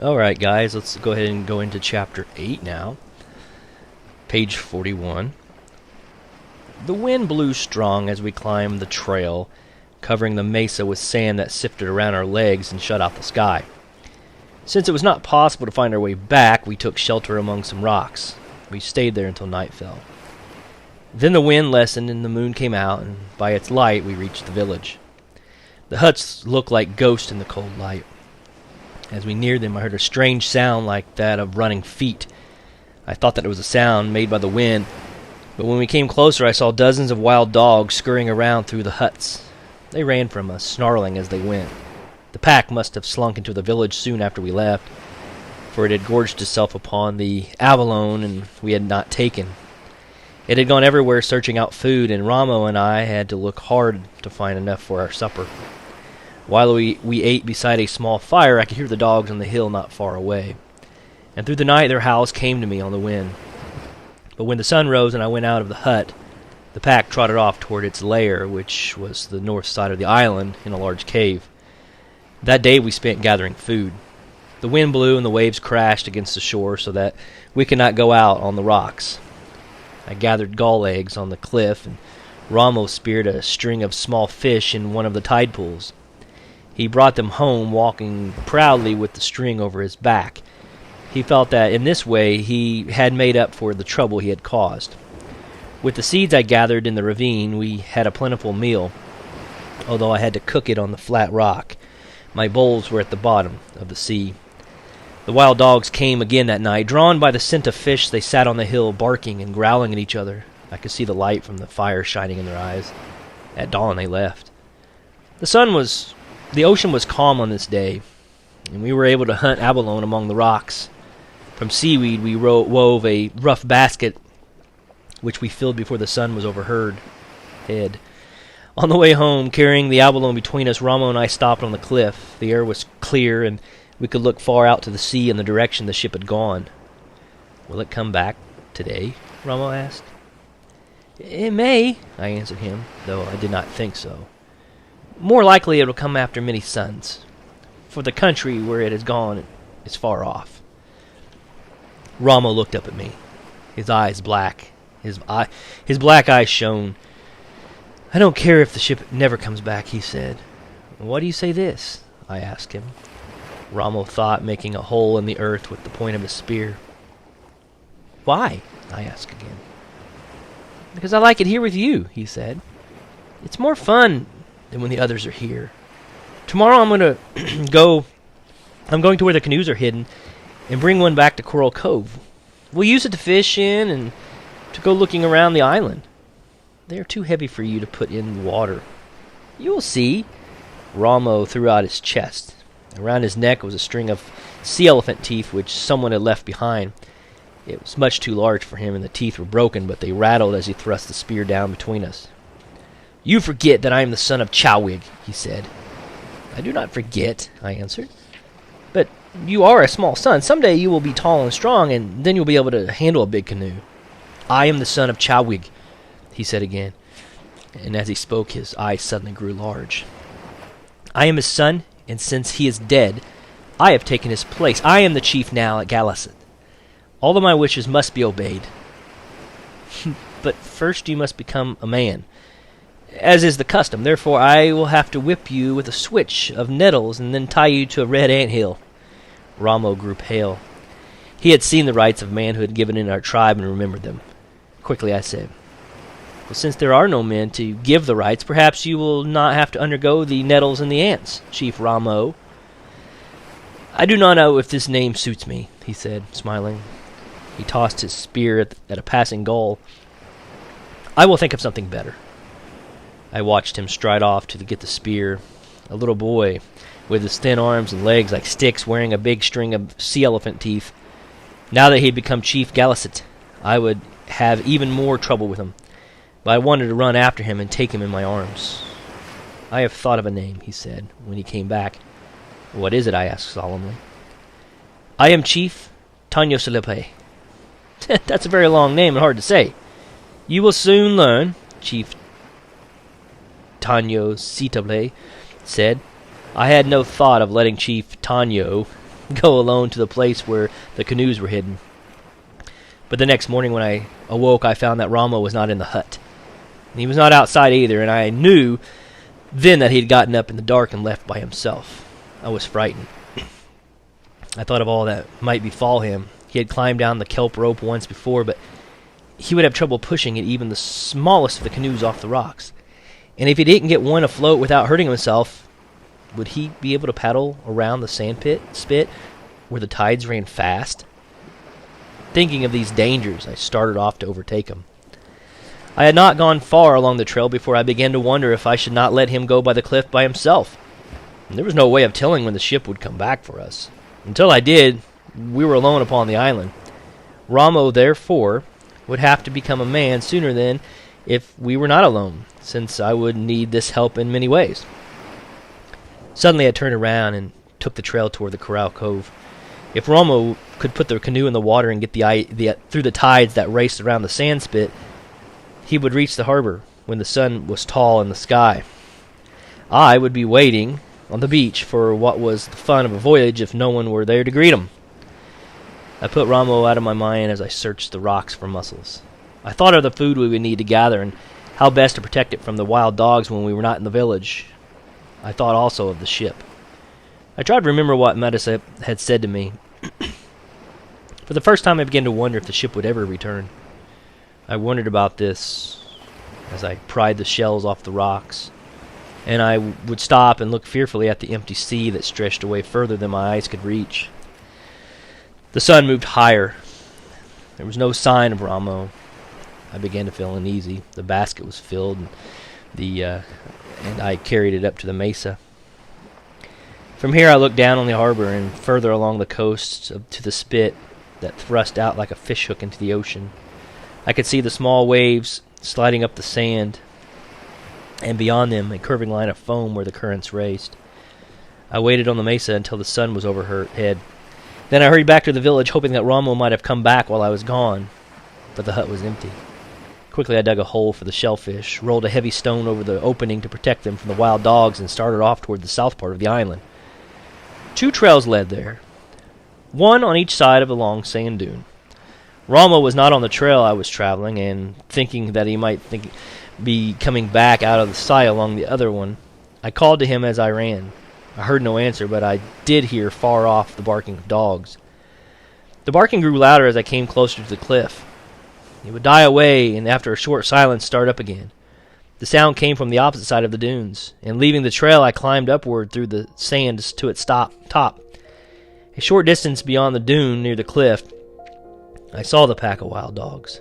Alright guys, let's go ahead and go into chapter 8 now. Page 41. The wind blew strong as we climbed the trail, covering the mesa with sand that sifted around our legs and shut out the sky. Since it was not possible to find our way back, we took shelter among some rocks. We stayed there until night fell. Then the wind lessened and the moon came out, and by its light we reached the village. The huts looked like ghosts in the cold light. As we neared them, I heard a strange sound like that of running feet. I thought that it was a sound made by the wind, but when we came closer I saw dozens of wild dogs scurrying around through the huts. They ran from us, snarling as they went. The pack must have slunk into the village soon after we left, for it had gorged itself upon the abalone and we had not taken. It had gone everywhere searching out food, and Ramo and I had to look hard to find enough for our supper. While we ate beside a small fire, I could hear the dogs on the hill not far away. And through the night their howls came to me on the wind. But when the sun rose and I went out of the hut, the pack trotted off toward its lair, which was the north side of the island in a large cave. That day we spent gathering food. The wind blew and the waves crashed against the shore so that we could not go out on the rocks. I gathered gull eggs on the cliff, and Ramo speared a string of small fish in one of the tide pools. He brought them home, walking proudly with the string over his back. He felt that in this way he had made up for the trouble he had caused. With the seeds I gathered in the ravine, we had a plentiful meal, although I had to cook it on the flat rock. My bowls were at the bottom of the sea. The wild dogs came again that night. Drawn by the scent of fish, they sat on the hill, barking and growling at each other. I could see the light from the fire shining in their eyes. At dawn they left. The ocean was calm on this day, and we were able to hunt abalone among the rocks. From seaweed we wove a rough basket, which we filled before the sun was overhead. On the way home, carrying the abalone between us, Ramo and I stopped on the cliff. The air was clear, and we could look far out to the sea in the direction the ship had gone. "Will it come back today?" Ramo asked. "It may," I answered him, though I did not think so. "More likely it will come after many suns, for the country where it has gone is far off." Ramo looked up at me, his eyes black. His black eyes shone. "I don't care if the ship never comes back," he said. "Why do you say this?" I asked him. Ramo thought, making a hole in the earth with the point of his spear. "Why?" I asked again. "Because I like it here with you," he said. "It's more fun than when the others are here. Tomorrow I'm going to where the canoes are hidden and bring one back to Coral Cove. We'll use it to fish in and to go looking around the island. They are too heavy for you to put in water. You'll see." Ramo threw out his chest. Around his neck was a string of sea elephant teeth which someone had left behind. It was much too large for him, and the teeth were broken, but they rattled as he thrust the spear down between us. "You forget that I am the son of Chowig," he said. "I do not forget," I answered. "But you are a small son. Someday you will be tall and strong, and then you'll be able to handle a big canoe." "I am the son of Chowig," he said again, and as he spoke his eyes suddenly grew large. "I am his son, and since he is dead, I have taken his place. I am the chief now at Galacet. All of my wishes must be obeyed. But first you must become a man, as is the custom. Therefore I will have to whip you with a switch of nettles and then tie you to a red anthill." Ramo grew pale. He had seen the rites of manhood given in our tribe and remembered them. Quickly I said, "Well, since there are no men to give the rites, perhaps you will not have to undergo the nettles and the ants, Chief Ramo." "I do not know if this name suits me," he said, smiling. He tossed his spear at a passing gull. "I will think of something better." I watched him stride off to get the spear, a little boy with his thin arms and legs like sticks, wearing a big string of sea elephant teeth. Now that he had become Chief Galacet, I would have even more trouble with him, but I wanted to run after him and take him in my arms. "I have thought of a name," he said when he came back. "What is it?" I asked solemnly. "I am Chief Tanyo Selepe." "That's a very long name and hard to say." "You will soon learn," Chief Tanyo Sitable said. I had no thought of letting Chief Tanyo go alone to the place where the canoes were hidden. But the next morning when I awoke, I found that Ramo was not in the hut. He was not outside either, and I knew then that he had gotten up in the dark and left by himself. I was frightened. I thought of all that might befall him. He had climbed down the kelp rope once before, but he would have trouble pushing it, even the smallest of the canoes, off the rocks. And if he didn't get one afloat without hurting himself, would he be able to paddle around the spit where the tides ran fast? Thinking of these dangers, I started off to overtake him. I had not gone far along the trail before I began to wonder if I should not let him go by the cliff by himself. And there was no way of telling when the ship would come back for us. Until I did, we were alone upon the island. Ramo, therefore, would have to become a man sooner than if we were not alone, since I would need this help in many ways. Suddenly I turned around and took the trail toward the Corral Cove. If Ramo could put the canoe in the water and get through the tides that raced around the sand spit, he would reach the harbor when the sun was tall in the sky. I would be waiting on the beach for what was the fun of a voyage if no one were there to greet him. I put Ramo out of my mind as I searched the rocks for mussels. I thought of the food we would need to gather and how best to protect it from the wild dogs when we were not in the village. I thought also of the ship. I tried to remember what Medicine had said to me. For the first time I began to wonder if the ship would ever return. I wondered about this as I pried the shells off the rocks, and I would stop and look fearfully at the empty sea that stretched away further than my eyes could reach. The sun moved higher. There was no sign of Ramo. I began to feel uneasy. The basket was filled, and I carried it up to the mesa. From here I looked down on the harbor and further along the coast to the spit that thrust out like a fishhook into the ocean. I could see the small waves sliding up the sand, and beyond them a curving line of foam where the currents raced. I waited on the mesa until the sun was overhead. Then I hurried back to the village, hoping that Ramo might have come back while I was gone, but the hut was empty. Quickly I dug a hole for the shellfish, rolled a heavy stone over the opening to protect them from the wild dogs, and started off toward the south part of the island. 2 trails led there, one on each side of the long sand dune. Ramo was not on the trail I was traveling, and thinking that he might be coming back out of the sight along the other one, I called to him as I ran. I heard no answer, but I did hear far off the barking of dogs. The barking grew louder as I came closer to the cliff. It would die away, and after a short silence start up again. The sound came from the opposite side of the dunes, and leaving the trail I climbed upward through the sand to its top. A short distance beyond the dune near the cliff, I saw the pack of wild dogs.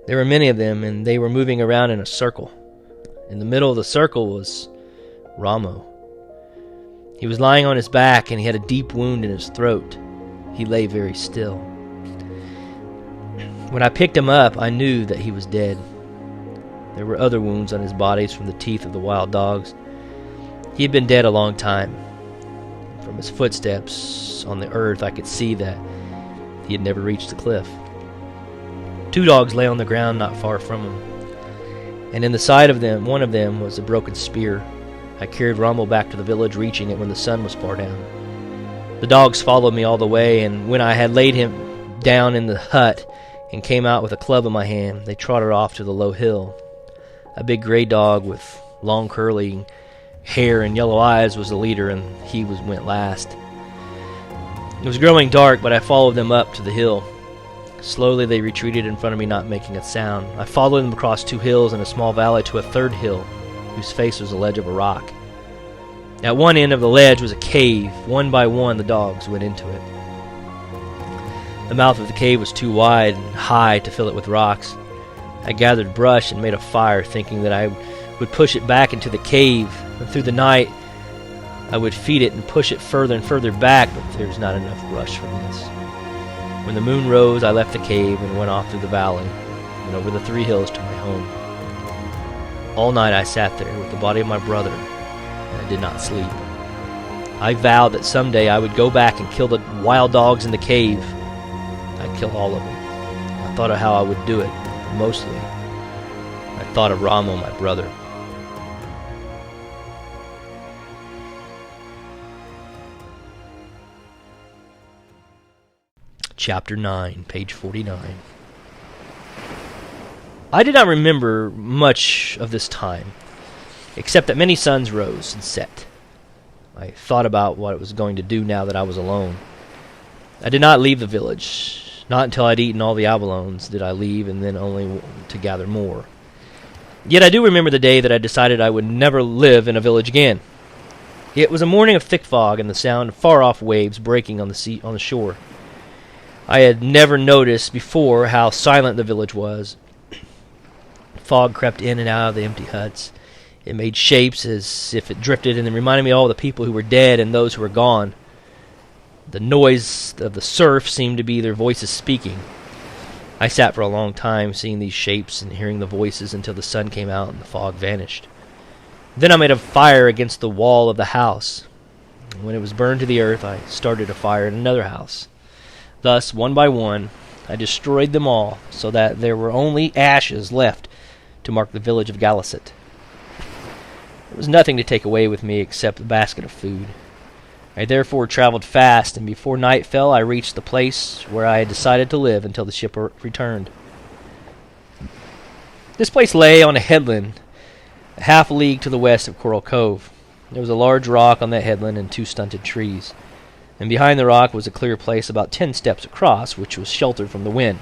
There were many of them, and they were moving around in a circle. In the middle of the circle was Ramo. He was lying on his back, and he had a deep wound in his throat. He lay very still. When I picked him up, I knew that he was dead. There were other wounds on his body from the teeth of the wild dogs. He had been dead a long time. From his footsteps on the earth, I could see that he had never reached the cliff. 2 dogs lay on the ground not far from him, and in the side of them, one of them was a broken spear. I carried Ramo back to the village, reaching it when the sun was far down. The dogs followed me all the way, and when I had laid him down in the hut and came out with a club in my hand, they trotted off to the low hill. A big gray dog with long curly hair and yellow eyes was the leader, and he went last. It was growing dark, but I followed them up to the hill. Slowly they retreated in front of me, not making a sound. I followed them across 2 hills and a small valley to a 3rd hill, whose face was a ledge of a rock. At one end of the ledge was a cave. One by one the dogs went into it. The mouth of the cave was too wide and high to fill it with rocks. I gathered brush and made a fire, thinking that I would push it back into the cave, and through the night I would feed it and push it further and further back, but there was not enough brush for this. When the moon rose, I left the cave and went off through the valley and over the 3 hills to my home. All night I sat there with the body of my brother, and I did not sleep. I vowed that someday I would go back and kill the wild dogs in the cave. I'd kill all of them. I thought of how I would do it, but mostly I thought of Ramo, my brother. Chapter 9, page 49. I did not remember much of this time, except that many suns rose and set. I thought about what I was going to do now that I was alone. I did not leave the village. Not until I'd eaten all the abalones did I leave, and then only to gather more. Yet I do remember the day that I decided I would never live in a village again. It was a morning of thick fog and the sound of far-off waves breaking on the shore. I had never noticed before how silent the village was. Fog crept in and out of the empty huts. It made shapes as if it drifted, and it reminded me of all the people who were dead and those who were gone. The noise of the surf seemed to be their voices speaking. I sat for a long time seeing these shapes and hearing the voices until the sun came out and the fog vanished. Then I made a fire against the wall of the house. When it was burned to the earth, I started a fire in another house. Thus, one by one, I destroyed them all, so that there were only ashes left to mark the village of Gallicet. There was nothing to take away with me except a basket of food. I therefore traveled fast, and before night fell I reached the place where I had decided to live until the ship returned. This place lay on a headland, a half league to the west of Coral Cove. There was a large rock on that headland and 2 stunted trees, and behind the rock was a clear place about 10 steps across, which was sheltered from the wind,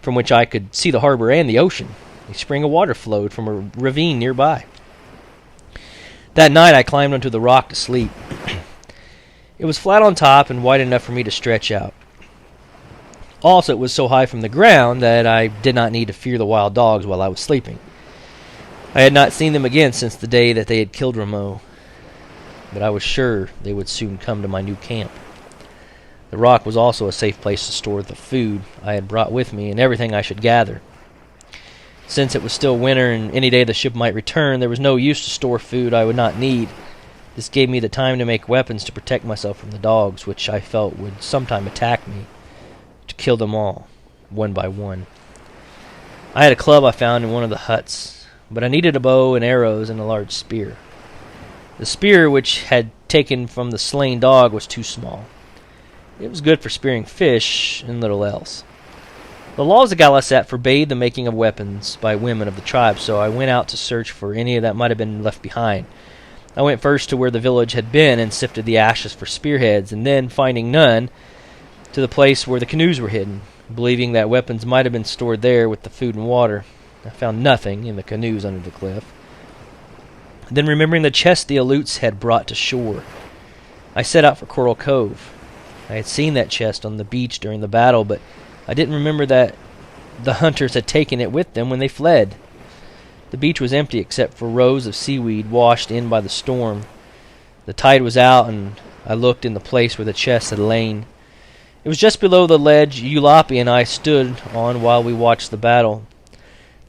from which I could see the harbor and the ocean. A spring of water flowed from a ravine nearby. That night I climbed onto the rock to sleep. It was flat on top and wide enough for me to stretch out. Also, it was so high from the ground that I did not need to fear the wild dogs while I was sleeping. I had not seen them again since the day that they had killed Ramo, but I was sure they would soon come to my new camp. The rock was also a safe place to store the food I had brought with me and everything I should gather. Since it was still winter and any day the ship might return, there was no use to store food I would not need. This gave me the time to make weapons to protect myself from the dogs, which I felt would sometime attack me, to kill them all, one by one. I had a club I found in one of the huts, but I needed a bow and arrows and a large spear. The spear which had taken from the slain dog was too small. It was good for spearing fish and little else. The laws of Gallicet forbade the making of weapons by women of the tribe, so I went out to search for any that might have been left behind. I went first to where the village had been and sifted the ashes for spearheads, and then, finding none, to the place where the canoes were hidden, believing that weapons might have been stored there with the food and water. I found nothing in the canoes under the cliff. Then, remembering the chest the Aleuts had brought to shore, I set out for Coral Cove. I had seen that chest on the beach during the battle, but I didn't remember that the hunters had taken it with them when they fled. The beach was empty except for rows of seaweed washed in by the storm. The tide was out, and I looked in the place where the chest had lain. It was just below the ledge Eulapi and I stood on while we watched the battle.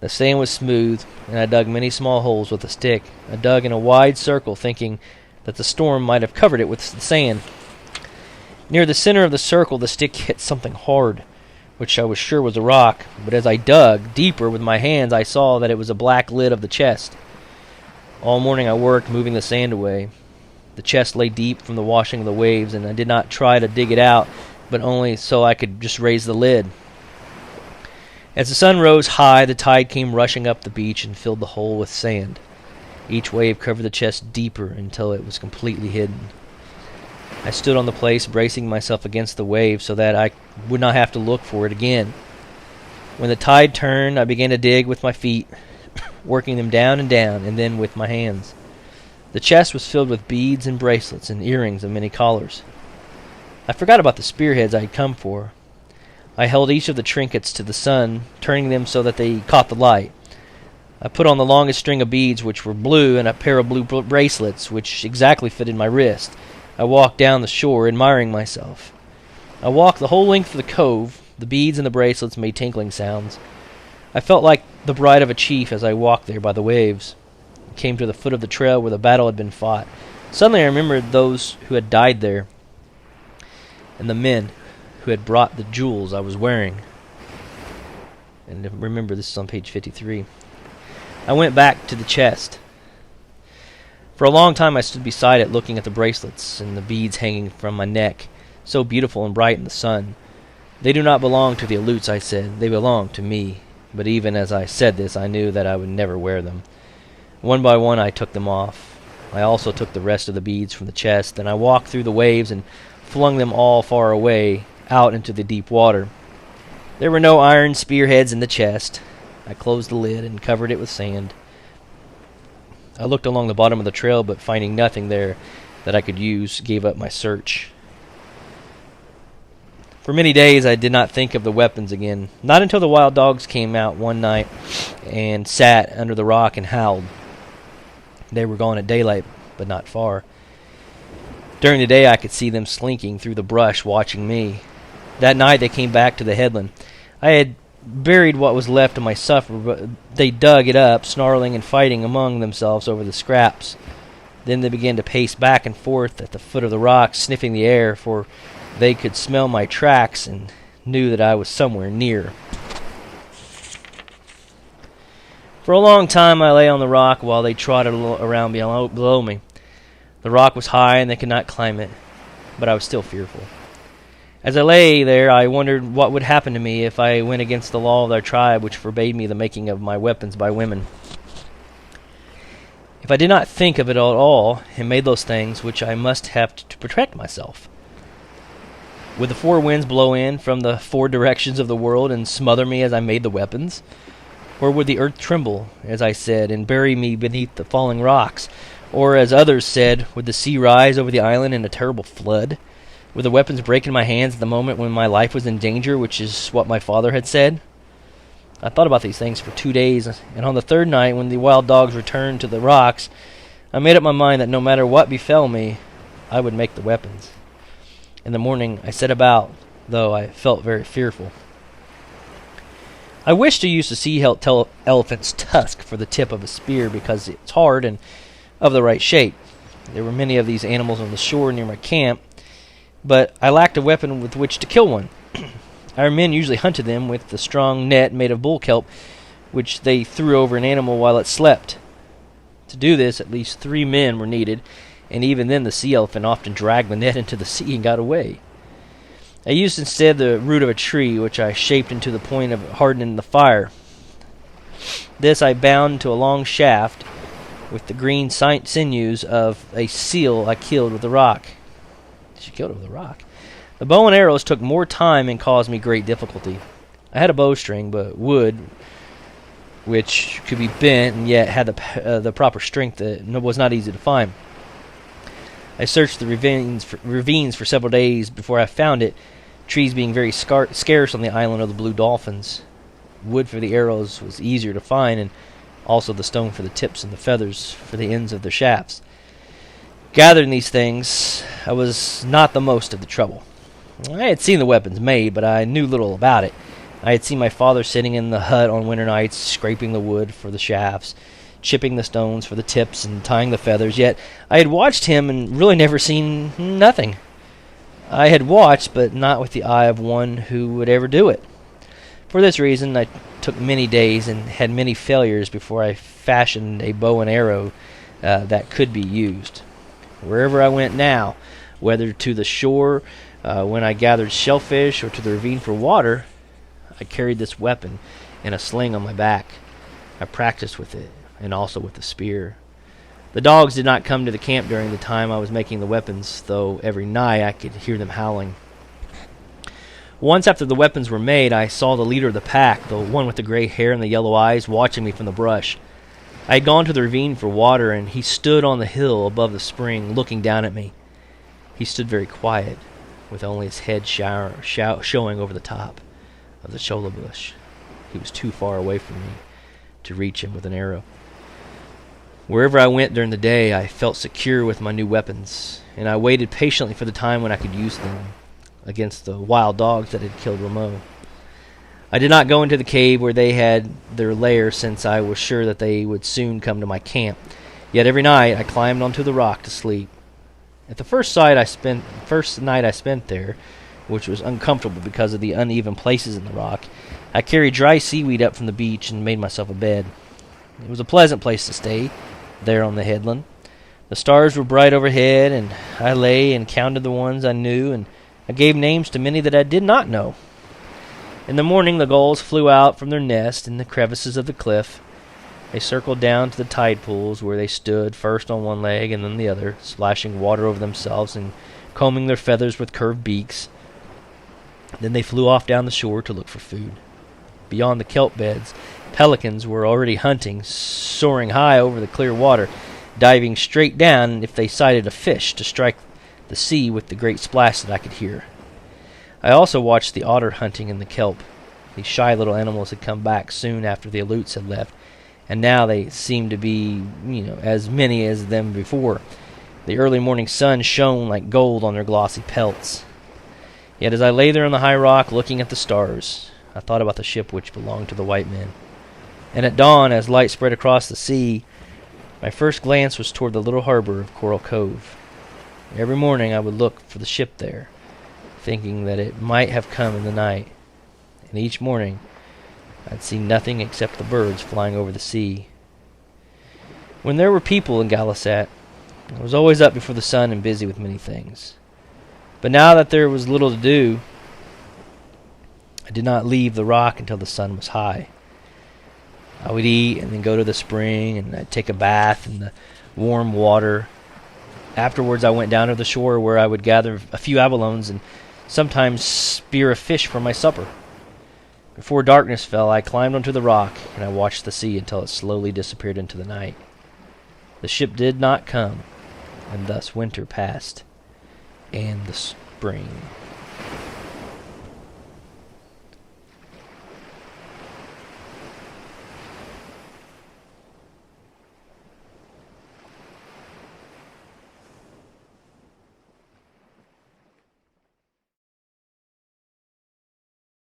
The sand was smooth, and I dug many small holes with a stick. I dug in a wide circle, thinking that the storm might have covered it with sand. Near the center of the circle, the stick hit something hard, which I was sure was a rock, but as I dug deeper with my hands, I saw that it was a black lid of the chest. All morning I worked, moving the sand away. The chest lay deep from the washing of the waves, and I did not try to dig it out, but only so I could just raise the lid. As the sun rose high, the tide came rushing up the beach and filled the hole with sand. Each wave covered the chest deeper until it was completely hidden. I stood on the place, bracing myself against the wave so that I would not have to look for it again. When the tide turned, I began to dig with my feet, working them down, and then with my hands. The chest was filled with beads and bracelets and earrings of many colors. I forgot about the spearheads I had come for. I held each of the trinkets to the sun, turning them so that they caught the light. I put on the longest string of beads, which were blue, and a pair of blue bracelets, which exactly fitted my wrist. I walked down the shore, admiring myself. I walked the whole length of the cove. The beads and the bracelets made tinkling sounds. I felt like the bride of a chief as I walked there by the waves. I came to the foot of the trail where the battle had been fought. Suddenly I remembered those who had died there, and the men who had brought the jewels I was wearing. And remember, this is on page 53. I went back to the chest. For a long time I stood beside it, looking at the bracelets and the beads hanging from my neck, so beautiful and bright in the sun. "They do not belong to the Aleuts," I said. "They belong to me." But even as I said this, I knew that I would never wear them. One by one I took them off. I also took the rest of the beads from the chest, and I walked through the waves and flung them all far away, out into the deep water. There were no iron spearheads in the chest. I closed the lid and covered it with sand. I looked along the bottom of the trail, but finding nothing there that I could use, gave up my search. For many days I did not think of the weapons again, not until the wild dogs came out one night and sat under the rock and howled. They were gone at daylight, but not far. During the day I could see them slinking through the brush, watching me. That night they came back to the headland. I had buried what was left of my supper, but they dug it up, snarling and fighting among themselves over the scraps. Then they began to pace back and forth at the foot of the rock, sniffing the air, for they could smell my tracks and knew that I was somewhere near. For a long time I lay on the rock while they trotted around below me. The rock was high and they could not climb it, but I was still fearful. As I lay there, I wondered what would happen to me if I went against the law of their tribe, which forbade me the making of my weapons by women. If I did not think of it at all and made those things which I must have to protect myself, would the four winds blow in from the four directions of the world and smother me as I made the weapons? Or would the earth tremble, as I said, and bury me beneath the falling rocks? Or, as others said, would the sea rise over the island in a terrible flood? Would the weapons break in my hands at the moment when my life was in danger, which is what my father had said? I thought about these things for 2 days, and on the third night, when the wild dogs returned to the rocks, I made up my mind that no matter what befell me, I would make the weapons. In the morning I set about, though I felt very fearful. I wished to use the sea elephant's tusk for the tip of a spear because it's hard and of the right shape. There were many of these animals on the shore near my camp, but I lacked a weapon with which to kill one. Our men usually hunted them with the strong net made of bull kelp, which they threw over an animal while it slept. To do this, at least 3 men were needed, and even then the sea elephant often dragged the net into the sea and got away. I used instead the root of a tree, which I shaped into the point of hardening the fire. This I bound to a long shaft with the green sinews of a seal I killed with a rock. She killed it with a rock. The bow and arrows took more time and caused me great difficulty. I had a bowstring, but wood, which could be bent and yet had the proper strength, was not easy to find. I searched the ravines for several days before I found it, trees being very scarce on the island of the Blue Dolphins. Wood for the arrows was easier to find, and also the stone for the tips and the feathers for the ends of the shafts. Gathering these things, I was not the most of the trouble. I had seen the weapons made, but I knew little about it. I had seen my father sitting in the hut on winter nights, scraping the wood for the shafts, chipping the stones for the tips, and tying the feathers, yet I had watched him and really never seen nothing. I had watched, but not with the eye of one who would ever do it. For this reason, I took many days and had many failures before I fashioned a bow and arrow that could be used. Wherever I went now, whether to the shore when I gathered shellfish or to the ravine for water, I carried this weapon in a sling on my back. I practiced with it, and also with the spear. The dogs did not come to the camp during the time I was making the weapons, though every night I could hear them howling. Once after the weapons were made, I saw the leader of the pack, the one with the gray hair and the yellow eyes, watching me from the brush. I had gone to the ravine for water, and he stood on the hill above the spring, looking down at me. He stood very quiet, with only his head showing over the top of the cholla bush. He was too far away from me to reach him with an arrow. Wherever I went during the day, I felt secure with my new weapons, and I waited patiently for the time when I could use them against the wild dogs that had killed Ramo. I did not go into the cave where they had their lair, since I was sure that they would soon come to my camp. Yet every night I climbed onto the rock to sleep. At the first night I spent there, which was uncomfortable because of the uneven places in the rock, I carried dry seaweed up from the beach and made myself a bed. It was a pleasant place to stay, there on the headland. The stars were bright overhead, and I lay and counted the ones I knew, and I gave names to many that I did not know. In the morning, the gulls flew out from their nest in the crevices of the cliff. They circled down to the tide pools, where they stood first on one leg and then the other, splashing water over themselves and combing their feathers with curved beaks. Then they flew off down the shore to look for food. Beyond the kelp beds, pelicans were already hunting, soaring high over the clear water, diving straight down if they sighted a fish to strike the sea with the great splash that I could hear. I also watched the otter hunting in the kelp. These shy little animals had come back soon after the Aleuts had left, and now they seemed to be, as many as them before. The early morning sun shone like gold on their glossy pelts. Yet as I lay there on the high rock looking at the stars, I thought about the ship which belonged to the white men. And at dawn, as light spread across the sea, my first glance was toward the little harbor of Coral Cove. Every morning I would look for the ship there, thinking that it might have come in the night. And each morning I'd see nothing except the birds flying over the sea. When there were people in Galisat, I was always up before the sun and busy with many things. But now that there was little to do, I did not leave the rock until the sun was high. I would eat and then go to the spring, and I'd take a bath in the warm water. Afterwards, I went down to the shore where I would gather a few abalones and sometimes spear a fish for my supper. Before darkness fell, I climbed onto the rock, and I watched the sea until it slowly disappeared into the night. The ship did not come, and thus winter passed, and the spring.